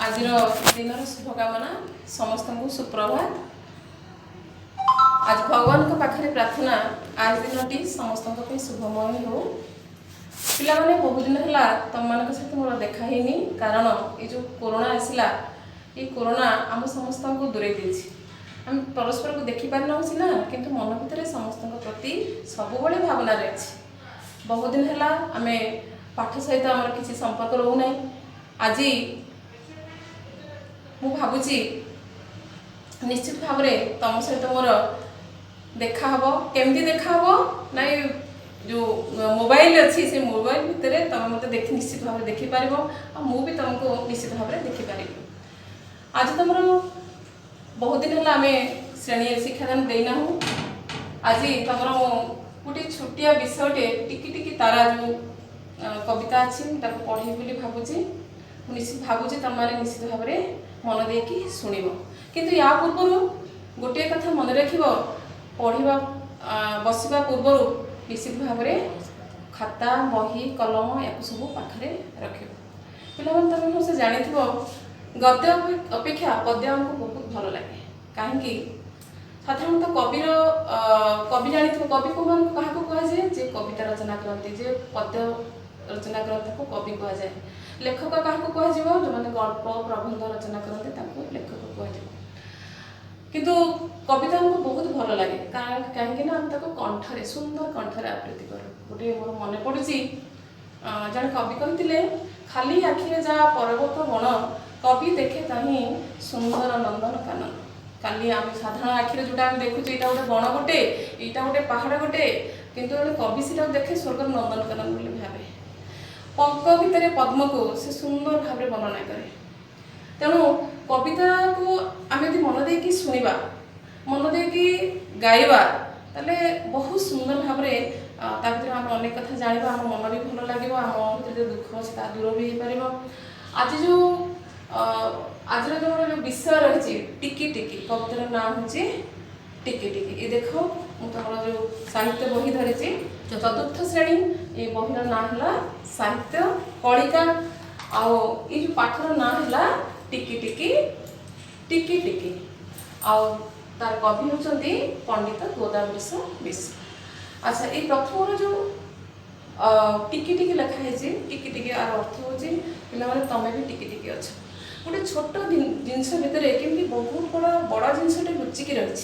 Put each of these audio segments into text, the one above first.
आज दिन शुभकामना समस्त को सुप्रभात। आज भगवान को पाखे प्रार्थना आज दिन समस्त शुभमय हो। पिला बहुत दिन है तुम मान सहित मोर देखा ही कारण ये जो कोरोना आसला ये कोरोना आम समस्त को दूरे देछि। आम परस्पर को देखी पार ना सीना किंतु मन भितर समस्त प्रति सब भावना रही। बहुत दिन है आम पाठ सहित आम किसी संपर्क रोना। आज मु भावुची निश्चित भाव में तुम सहित मोर देखा हम केमती देखा हम ना जो मोबाइल अच्छी से मोबाइल भितर तुम मत देख निश्चित भाव देखिपार भी तुमको निश्चित भाव में देखिपार। आज तुम बहुत दिन है आम श्रेणी शिक्षादान देना। आज तुम गोटे छोटिया विषयटे टिकी टिकी तारा जो कविता अच्छी पढ़ी बोली भावुची निश्चित भावुची तुम मैंने निश्चित भाव में मन देकी शुण किंतु या पूर्व गोटे कथा मन रख पढ़ा बसवा पूर्व निश्चित भाव में खाता बही कलम या सब पाखे रख पे तुम से जानी गद्य अपेक्षा पद्य आमको बहुत भल लगे कहीं साधारणतः कवि जानी कवि को क्या कहुए जे कविता रचना करती जे पद्य रचना करता को कवि कहुए। लेखक क्या कह जो मैंने गल्प प्रबंध रचना करते लेखक कह किंतु कविता हमको बहुत भल लगे कहीं कंठरे सुंदर कंठरे आवृत्ति कर गोटे मोर मन पड़ी जड़े कवि कहते खाली आखिरे जा पर्वत बण कवि देखे ताही सुंदर नंदन कानन। खाली आम साधारण आखिरे जोटा आम देखुचे यहाँ गोटे बण गोटे यहाँ गोटे पहाड़ गोटे किंतु कवि से देखे स्वर्ग नंदन कानन बोली भावे। पंक भितर पद्म को से सुंदर भाव में वर्णना करे। तेणु कविता को आम यदि मन देकी शुणा मन देकी गाइबा ताले बहुत सुंदर भाव में आम अनेक कथा जाना आम मन भी भल लगे आम भर जो दुख अच्छे दूर भी हो पार। आज जो आज जो विषय रही टिकी टिकी कवितार नाम हूँ टिकी टिकी। ये देख मुझे तुम जो साहित्य बही धरी चतुर्थ श्रेणी ये बहीर ना है साहित्य कलिका आउ ये जो पाठर ना है टिकी टिकी टिकी टिकी आउ तार कवि होती पंडित गोदावरीश मिश्र। अच्छा ये प्रथम जो टिकी टिकी लिखाई टिकी टिकी यार अर्थ हूँ पे तुम भी टिकी टिकी अच्छ गोटे छोट जिनस भितर केमती बहुत बड़ा जिनसटे लुचिकी रही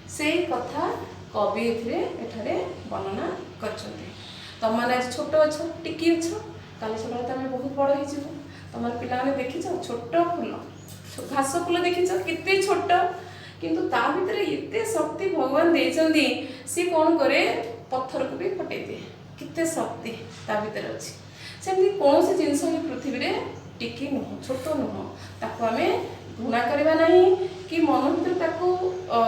से कथा कवि एठारे वर्णना कर तुम मैंने आज छोट अच्छ टिकी अच्छ काली सकाल तुम बहुत बड़ हो तुम पे देखी छोट फूल घास फूल देखी केते छोट किंतु ता भितर एते शक्ति भगवान देइचंदी सी कौन करे पत्थर को भी फटे दिए केते शक्ति ता भितर अच्छी। सेमती कौन से जिनस पृथ्वी रे टिकी नुह छोट नुह ताको आमे घृणा करवा नहीं कि मन भर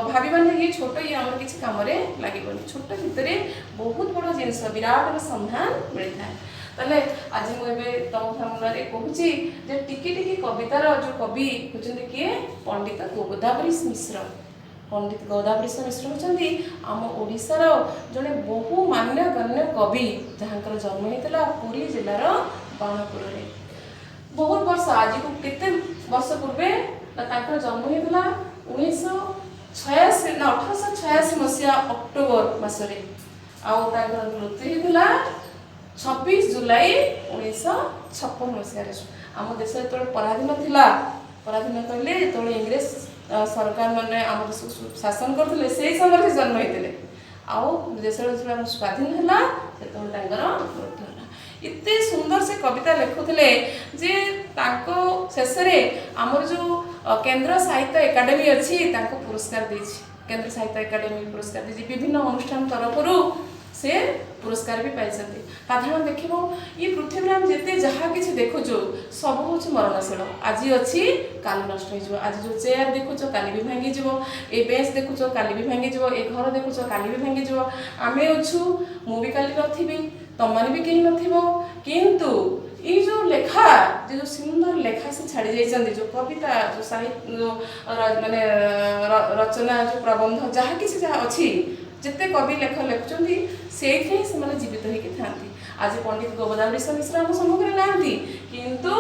भाविबा नहीं छोट ये आम किसी कम लगे छोट भितर बहुत बड़ जिनस विराट संधान मिलता है। ताले आज मुझे तुम सामने कहूँ टिकी टिकी कवितार जो कवि होती किए पंडित गोदावरीश मिश्र। पंडित गोदावरीश मिश्र होती आम ओडिशार जड़े बहु मान्य गण्य कवि जहाँ जन्म होता पुरी जिलार बाणपुर में बहुत वर्ष आज को केते वर्ष पूर्वे जन्म होता 1886 मसीहा अक्टोबर मसरे मृत्यु होता 26 जुलाई 1956 मसीह। आम देश जो पराधीन थिला पराधीन कहले जो इंग्रेज सरकार मैंने आम देश शासन करते से समय जन्म होते आउ देश जो स्वाधीन है मृत्यु है। इतने सुंदर से कविता लिखुले जे शेष आमर जो केंद्र साहित्य एकाडेमी अच्छी पुरस्कार देछि केंद्र साहित्य एकाडेमी पुरस्कार देछि विभिन्न अनुष्ठान तरफ से पुरस्कार भी पाई। साधारण देख ये पृथ्वी में जिते जहाँ कि देखुचु सब हूँ मरणशील आज अच्छी काली नष्ट हो। आज जो चेयर देखुच काली भी भांगी ए बेंच देखुच काली भी भांगी ए घर देखुच काली भी भांगी आमे अच्छु मु भी काली नथी तुम मैंने भी कहीं नथिबो किंतु ये जो लेखा जो सुंदर लेखा से छाड़ी जाइए जो कविता जो साहित्य जो माने रचना जो प्रबंध जहाँ किसी जहाँ अच्छी जिते कवि लेख लिखुं से जीवित होती था। आज पंडित गोदावरीश मिश्र आम सम्मुखें ना किंतु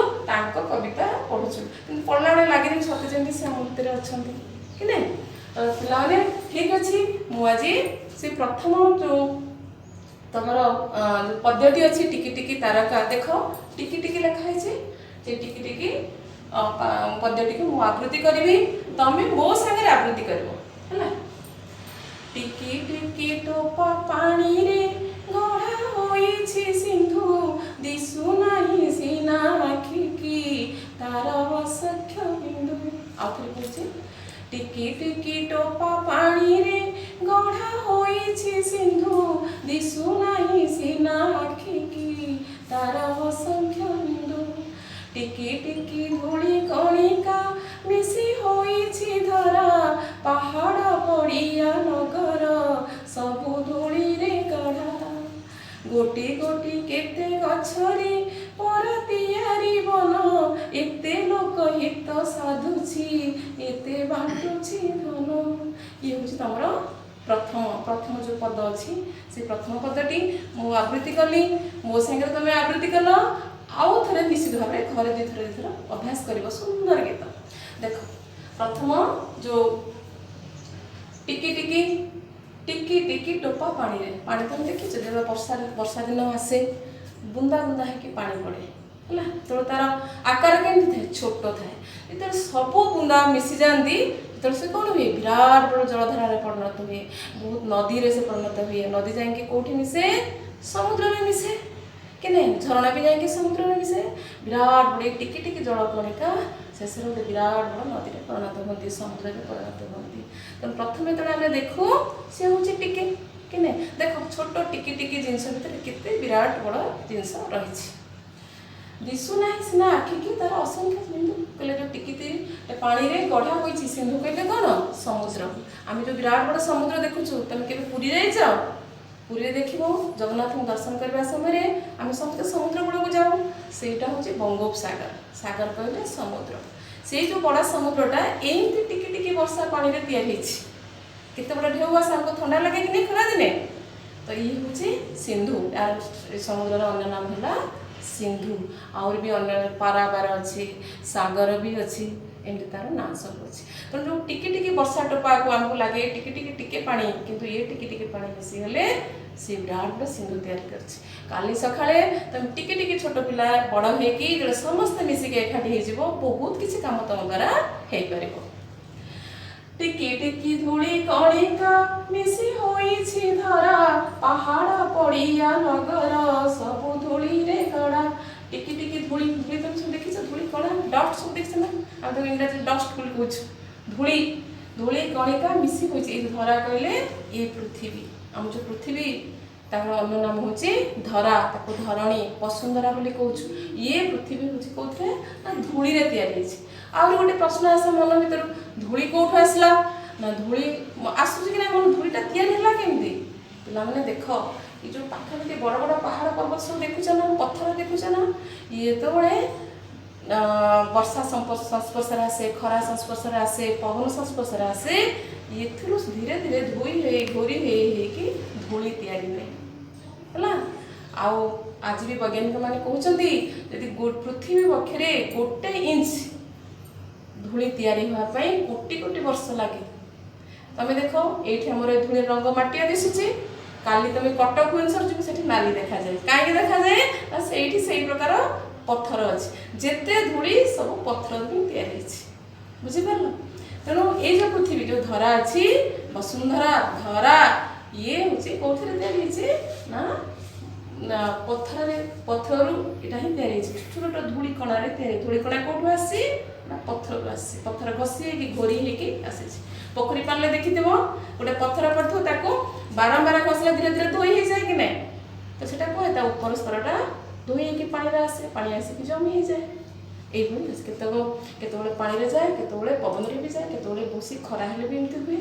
कविता पढ़ुचु पढ़ला ଲାଗିବ ସତେ ଯେମିତି ସେ ଆମ ଭିତରେ ଅଛନ୍ତି କି ନାହିଁ। ପିଲାମାନେ ଠିକ୍ ଅଛି, ମୁଁ ଆଜି ସେ ପ୍ରଥମ ଯେଉଁ ତମର ପଦ୍ୟଟି ଅଛି ଟିକି ଟିକି ତାରକା, ଦେଖ ଟିକି ଟିକି ଲେଖା ହେଇଛି, ସେ ଟିକି ଟିକି ପଦ୍ୟଟିକୁ ମୁଁ ଆବୃତ୍ତି କରିବି, ତମେ ମୋ ସାଙ୍ଗରେ ଆବୃତ୍ତି କରିବ ହେଲା। ଟିକି ଟିକି ଟୋପା ପାଣିରେ ଗଢ଼ା ହୋଇଛି ସିନ୍ଧୁ, ଦିଶୁ ନାହିଁ ସିନା ଆଖିକି ତାର ଅସଂଖ୍ୟ ବିନ୍ଦୁ। ଆଉ ଥରେ କହୁଛି, ଟିକି ଟିକି ଟୋପା ପାଣିରେ ଗଢ଼ା ହୋଇଛି ସିନ୍ଧୁ, ଦିଶୁ ନାହିଁ ସିନା ଆଖିକି ତାର ଅସଂଖ୍ୟ ବିନ୍ଦୁ। ଟିକି ଟିକି ଧୂଳି କଣିକା ମିଶି ହୋଇଛି ଧରା, ପାହାଡ଼ ପଡ଼ିଆ ନଗର ସବୁ ଧୂଳିରେ ଗଢ଼ା। ଗୋଟି ଗୋଟି କେତେ ଗଛରେ ପର ତିଆରି ବନ, ଏତେ ଲୋକ ହିତ ସାଧୁଛି ଏତେ ବାଣ୍ଟୁଛି ଧନ। ଇଏ ହେଉଛି ତମର ପ୍ରଥମ ଯେଉଁ ପଦ ଅଛି, ସେ ପ୍ରଥମ ପଦଟି ମୁଁ ଆବୃତ୍ତି କଲି, ମୋ ସାଙ୍ଗରେ ତମେ ଆବୃତ୍ତି କଲ। ଆଉ ଥରେ ନିଶ୍ଚିତ ଭାବରେ ଘରେ ଦୁଇଥର ଅଭ୍ୟାସ କରିବ ସୁନ୍ଦର ଗୀତ। ଦେଖ ପ୍ରଥମ ଯେଉଁ ଟିକି ଟିକି ଟିକି ଟିକି ଟୋପା ପାଣିରେ, ପାଣି ତମେ ଦେଖିଛ ଯେତେବେଳେ ବର୍ଷା ଦିନ ଆସେ ବୁନ୍ଦା ବୁନ୍ଦା ହେଇକି ପାଣି ପଡ଼େ ହେଲା, ଯେତେବେଳେ ତାର ଆକାର କେମିତି ଥାଏ, ଛୋଟ ଥାଏ। ଯେତେବେଳେ ସବୁ ବୁନ୍ଦା ମିଶିଯାଆନ୍ତି ସେତେବେଳେ ସେ କ'ଣ ହୁଏ, ବିରାଟ ବଡ଼ ଜଳଧାରାରେ ପରିଣତ ହୁଏ, ବହୁତ ନଦୀରେ ସେ ପରିଣତ ହୁଏ। ନଦୀ ଯାଇକି କେଉଁଠି ମିଶେ, ସମୁଦ୍ରରେ ମିଶେ କି ନାହିଁ, ଝରଣା ବି ଯାଇକି ସମୁଦ୍ରରେ ମିଶେ। ବିରାଟ ବଡ଼ ଟିକି ଟିକି ଜଳ କଣିକା ଶେଷରେ ଗୋଟେ ବିରାଟ ବଡ଼ ନଦୀରେ ପରିଣତ ହୁଅନ୍ତି, ସମୁଦ୍ରରେ ପରିଣତ ହୁଅନ୍ତି। ତେଣୁ ପ୍ରଥମେ ଯେତେବେଳେ ଆମେ ଦେଖୁ ସେ ହେଉଛି ଟିକେ କି ନାହିଁ, ଦେଖ ଛୋଟ ଟିକି ଟିକି ଜିନିଷ ଭିତରେ କେତେ ବିରାଟ ବଡ଼ ଜିନିଷ ରହିଛି। ଦିଶୁ ନାହିଁ ସିନା ଆଖିକି ତାର ଅସଂଖ୍ୟ ବିନ୍ଦୁ, କହିଲେ ଯେଉଁ ଟିକି ପାଣିରେ ଗଢ଼ା ହୋଇଛି, ସିନ୍ଧୁ କହିଲେ କ'ଣ, ସମୁଦ୍ର। ଆମେ ଯେଉଁ ବିରାଟ ବଡ଼ ସମୁଦ୍ର ଦେଖୁଛୁ, ତମେ କେବେ ପୁରୀ ଯାଇଛ? ପୁରୀରେ ଦେଖିବ ଜଗନ୍ନାଥଙ୍କୁ ଦର୍ଶନ କରିବା ସମୟରେ ଆମେ ସମସ୍ତେ ସମୁଦ୍ର କୂଳକୁ ଯାଉ, ସେଇଟା ହେଉଛି ବଙ୍ଗୋପସାଗର। ସାଗର କହିଲେ ସମୁଦ୍ର। ସେଇ ଯେଉଁ ବଡ଼ ସମୁଦ୍ରଟା ଏମିତି ଟିକି ଟିକି ବର୍ଷା ପାଣିରେ ତିଆରି ହେଇଛି। କେତେ ବଡ଼ ଢେଉ ଆସେ, ଆମକୁ ଥଣ୍ଡା ଲାଗେ କି ନାହିଁ ଖରାଦିନେ? ତ ଇଏ ହେଉଛି ସିନ୍ଧୁ। ସମୁଦ୍ରର ଅନ୍ୟ ନାମ ହେଲା ସିନ୍ଧୁ। ଆହୁରି ବି ଅନ୍ୟ ପାରାବାର ଅଛି, ସାଗର ବି ଅଛି, ଏମିତି ତାର ନାଁ ସବୁ ଅଛି। ତେଣୁ ଯେଉଁ ଟିକି ଟିକି ବର୍ଷା ଟୋପାକୁ ଆମକୁ ଲାଗେ ଟିକି ଟିକି ଟିକେ ପାଣି, କିନ୍ତୁ ଏ ଟିକି ଟିକି ପାଣି ମିଶିଗଲେ ସେ ବିରାଟ ବଡ଼ ସିନ୍ଧୁ ତିଆରି କରିଛି। କାଲି ସକାଳେ ତମେ ଟିକି ଟିକି ଛୋଟ ପିଲା ବଡ଼ ହେଇକି ଯେତେବେଳେ ସମସ୍ତେ ମିଶିକି ଏକାଠି ହେଇଯିବ, ବହୁତ କିଛି କାମ ତମ ଦ୍ୱାରା ହେଇପାରିବ। ଟିକି ଟିକି ଧୂଳି କଣିକା ମିଶି ହୋଇଛି ଧରା, ପାହାଡ଼ ପଡ଼ିଆ ନଗର ସବୁ ଧୂଳିରେ ଗଢ଼ା। ଟିକି ଟିକି ଧୂଳି ତମେ ସବୁ ଦେଖିଛ, ଧୂଳି କଣା ଡଷ୍ଟ ସବୁ ଦେଖିଛ ନା, ଆମେ ତାକୁ ଇଂରାଜୀରେ ଡଷ୍ଟ ବୋଲି କହୁଛୁ। ଧୂଳି କଣିକା ମିଶି ହୋଇଛି, ଏଇ ଧରା କହିଲେ ଏ ପୃଥିବୀ, ଆମ ଯେଉଁ ପୃଥିବୀ ତାଙ୍କର ଅନ୍ୟ ନାମ ହେଉଛି ଧରା, ତାକୁ ଧରଣୀ ବସୁନ୍ଧରା ବୋଲି କହୁଛୁ। ଇଏ ପୃଥିବୀ ହେଉଛି କେଉଁଥିରେ ନା ଧୂଳିରେ ତିଆରି ହେଇଛି। ଆହୁରି ଗୋଟେ ପ୍ରଶ୍ନ ଆସେ ମନ ଭିତରୁ, ଧୂଳି କେଉଁଠୁ ଆସିଲା ନା, ଧୂଳି ଆସୁଛି କି ନା ମନ, ଧୂଳିଟା ତିଆରି ହେଲା କେମିତି? ପିଲାମାନେ ଦେଖ ଏ ଯେଉଁ ପାଖାପାଖି ବଡ଼ ବଡ଼ ପାହାଡ଼ ପର୍ବତ ସବୁ ଦେଖୁଛ ନା, ପଥର ଦେଖୁଛ ନା, ଇଏ ଯେତେବେଳେ ବର୍ଷା ସଂସ୍ପର୍ଶରେ ଆସେ, ଖରା ସଂସ୍ପର୍ଶରେ ଆସେ, ପବନ ସଂସ୍ପର୍ଶରେ ଆସେ, ଏଥିରୁ ଧୀରେ ଧୀରେ ଘୋରି ହେଇକି ଧୂଳି ତିଆରି ହୁଏ ହେଲା। ଆଉ ଆଜି ବି ବୈଜ୍ଞାନିକମାନେ କହୁଛନ୍ତି ଯଦି ପୃଥିବୀ ବକ୍ଷରେ 1 ଇଞ୍ଚ ଧୂଳି ତିଆରି ହେବା ପାଇଁ କୋଟି କୋଟି ବର୍ଷ ଲାଗେ। ତମେ ଦେଖ ଏଇଠି ଆମର ଏ ଧୂଳିର ରଙ୍ଗ ମାଟିଆ ଦିଶୁଛି, କାଲି ତମେ କଟକ ଭୁବନେଶ୍ୱର ଯିବ, ସେଠି ନାଲି ଦେଖାଯାଏ। କାହିଁକି ଦେଖାଯାଏ ନା ସେଇଠି ସେଇ ପ୍ରକାର ପଥର ଅଛି, ଯେତେ ଧୂଳି ସବୁ ପଥର ହିଁ ତିଆରି ହେଇଛି, ବୁଝିପାରିଲ? ତେଣୁ ଏଇ ଯେଉଁ ପୃଥିବୀ ଯେଉଁ ଧରା ଅଛି, ବସୁନ୍ଧରା ଧରା, ଇଏ ହେଉଛି କେଉଁଥିରେ ତିଆରି ହେଇଛି ନା ପଥରରୁ ଏଇଟା ହିଁ ତିଆରି ହେଇଛି। ଛୋଟ ଛୋଟ ଧୂଳି କଣାରେ ତିଆରି। ଧୂଳି କଣା କେଉଁଠୁ ଆସିଛି ନା ପଥରରୁ ଆସିଛି, ପଥର ଘଷି ହେଇକି ଘୋରି ହେଇକି ଆସିଛି। ପୋଖରୀ ପାଣିରେ ଦେଖିଥିବ ଗୋଟେ ପଥର ପଡ଼ିଥିବ, ତାକୁ ବାରମ୍ବାର ଘଷିଲେ ଧୀରେ ଧୀରେ ଧୋଇ ହେଇଯାଏ କି ନାହିଁ, ତ ସେଟା କୁହେ ତା ଉପର ସ୍ତରଟା ଧୋଇ ହେଇକି ପାଣିରେ ଆସେ, ପାଣି ଆସିକି ଜମି ହେଇଯାଏ। এইভাবে କେତେବେଳେ ପାଣିରେ ଯାଏ, କେତେବେଳେ ପବନରେ ବି ଯାଏ, କେତେବେଳେ ବେଶୀ ଖରା ହେଲେ ବି ଏମିତି ହୁଏ।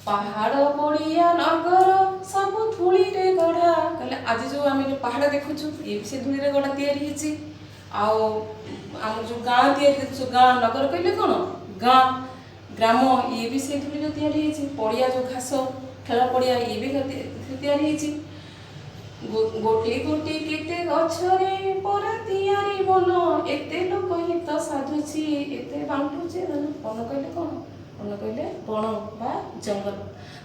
ପାହାଡ଼ ପଡ଼ିଆ ନଗର ସବୁ ଧୂଳିରେ ଗଢ଼ା, କହିଲେ ଆଜି ଯେଉଁ ଆମେ ଯେଉଁ ପାହାଡ଼ ଦେଖୁଛୁ ଇଏ ବି ସେ ଧୂଳିରେ ଗଢ଼ା ତିଆରି ହେଇଛି। ଆଉ ଆମର ଯେଉଁ ଗାଁ ତିଆରି ଦେଖୁଛୁ, ଗାଁ ନଗର କହିଲେ କ'ଣ, ଗାଁ ଗ୍ରାମ, ଇଏ ବି ସେ ଧୂଳିରେ ତିଆରି ହେଇଛି। ପଡ଼ିଆ ଯେଉଁ ଘାସ ଖେଳ ପଡ଼ିଆ, ଇଏ ବି ତିଆରି ହେଇଛି। ଗୋଟି ଗୋଟି କେତେ ଗଛରେ ପରା ତିଆରି ବନ, ଏତେ ଲୋକ ହିତ ସାଧୁଛି ଏତେ ବାଣ୍ଟୁଛି ବନ କହିଲେ କ'ଣ? ବନ କହିଲେ ବଣ ବା ଜଙ୍ଗଲ।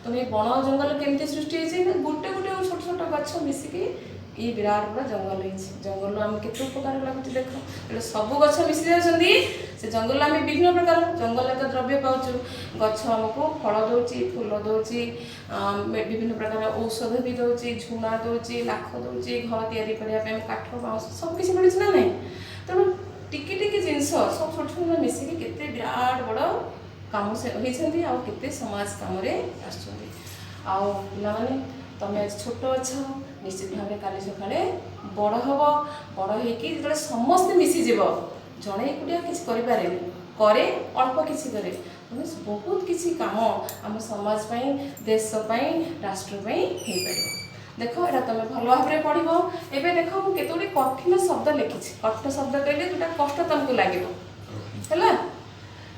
ତ ଏ ବଣ ଜଙ୍ଗଲ କେମିତି ସୃଷ୍ଟି ହେଇଛି ନା ଗୋଟେ ଗୋଟେ ଛୋଟ ଛୋଟ ଗଛ ମିଶିକି ये विराट बड़ा जंगल है। जंगल आम के उपकार लगुच देख जो सब गछ मिसी जाती से जंगल आम विभिन्न प्रकार जंगल तो द्रव्य पाचु गछ आमको फल दौची फूल दौची विभिन्न प्रकार औषध भी दौची झुणा दौची लाख दौची घर तैयारी करने काठ बाउंस सबकिछ मिलूँ ना नहीं तेणु टिकी टिकी जिनस सब छोट छोट मिसिकी केते विराट बड़ काम से होती आते समाज कम आने तुम आज छोट अच्छा निश्चित भाव काली सकाଳେ बड़ हम बड़ हो समस्ते मिसीज जड़े एकुटिया किसी करे अल्प किसी करे तुम बहुत किसी काम आम समाज देशपाई राष्ट्रपाई हो पार। देख यहाँ तुम भल भाव में पढ़ एवं देख मुझे केतोटी कठिन शब्द लिखी कठिन शब्द कहले जोटा कष्ट तुमको लगे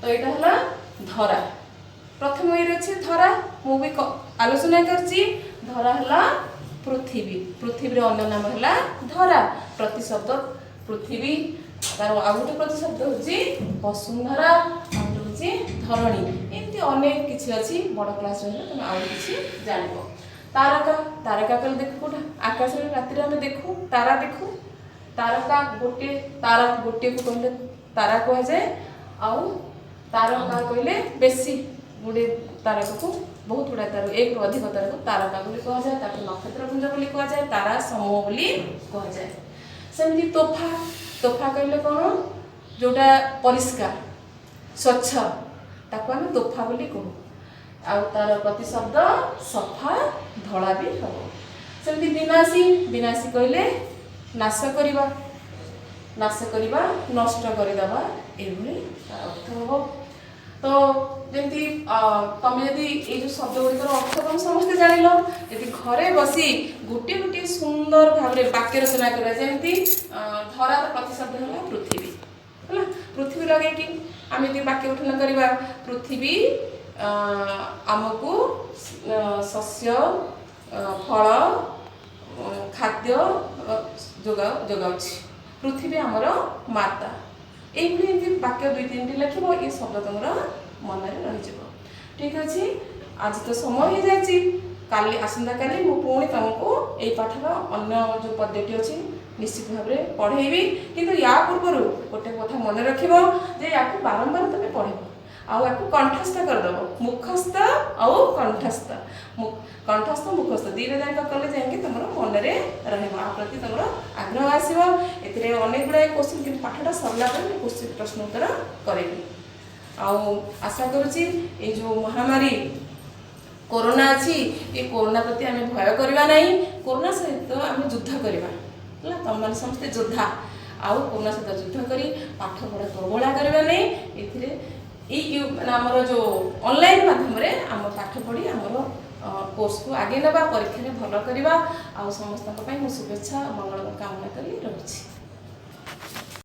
तो यहाँ है धरा प्रथम ये अच्छे धरा मुझे आलोचना करची धरा है पृथ्वी पृथ्वी अन्य नाम है धरा प्रतिशब्द पृथ्वी तार आ गए प्रतिशब्द हूँ वसुंधरा हूँ धरणी एमती अनेक किसी अच्छी बड़ क्लास रही तुम आउ कि जान तारका तारका कल देख कौटा आकाश राति आम देखू तारा देखू तारका गोटे तारा गोटे को कहले तारा कह जाए आउ तारका कहले बेसी गुड़े तारका को बहुत गुड़ा तार एक रु अधिक तारा को तारका बोली कह जाए नक्षत्रपुंज बोली कह जाए तारा समूह बोली कह जाए सेमती तोफा तोफा कहले कौन जोटा परिष्कार स्वच्छ ताको आम तोफा बोली कहू आ तार प्रतिशब्द सफा धड़ा भी हम सेमती विनाशी विनाशी कहले नाश करवा नष्ट करदेवा ये अर्थ हम तो जमी तुम जदि ये शब्द गुड़िक अर्थ तुम समस्ते जान यदि घरे बसी गोटे गोटे सुंदर भाव में वाक्य रचना करमती धरार प्रतिशब्द है पृथ्वी है पृथ्वी लगे आम यदि वाक्य गठन करवा पृथ्वी आमको शस्य फल खाद्य जोगाउछि पृथ्वी आमर माता ये वाक्य दुई तीन लिख ये शब्द तुम मन में रही ठीक अच्छे आज तो समय हो जाए काली आसंता काली मु पुणी तुमको ये पाठर अन्य जो पद्धति अच्छी निश्चित भाव में पढ़ेबी किंतु या पूर्व गोटे कथा मन रख या बारंबार तुम पढ़ आउ कंठस्थ करदेव मुखस्थ आउ कंठस्थ कंठस्थ मुखस्थ दीटा जाक कले जाए तुम मन में प्रति तुम आग्रह आसो ए अनेक गुड़ाए क्वेश्चन कि पाठटा सरला क्वेश्चन प्रश्न उत्तर करी आशा करुच्ची ये जो महामारी कोरोना अच्छी ये कोरोना प्रति आम भय करवा नहीं कोरोना सहित आम युद्ध करवा तुम मैंने समस्ते योद्धा आउ कोरोना सहित युद्ध कर पाठ पढ़ा प्रबला करवा नहीं ये आमर जो ऑनलाइन माध्यम आम पाठ पढ़ी आमर कोर्स को आगे नवा परीक्षा भल करवा आ समस्त शुभेच्छा मंगल कामना कर रही।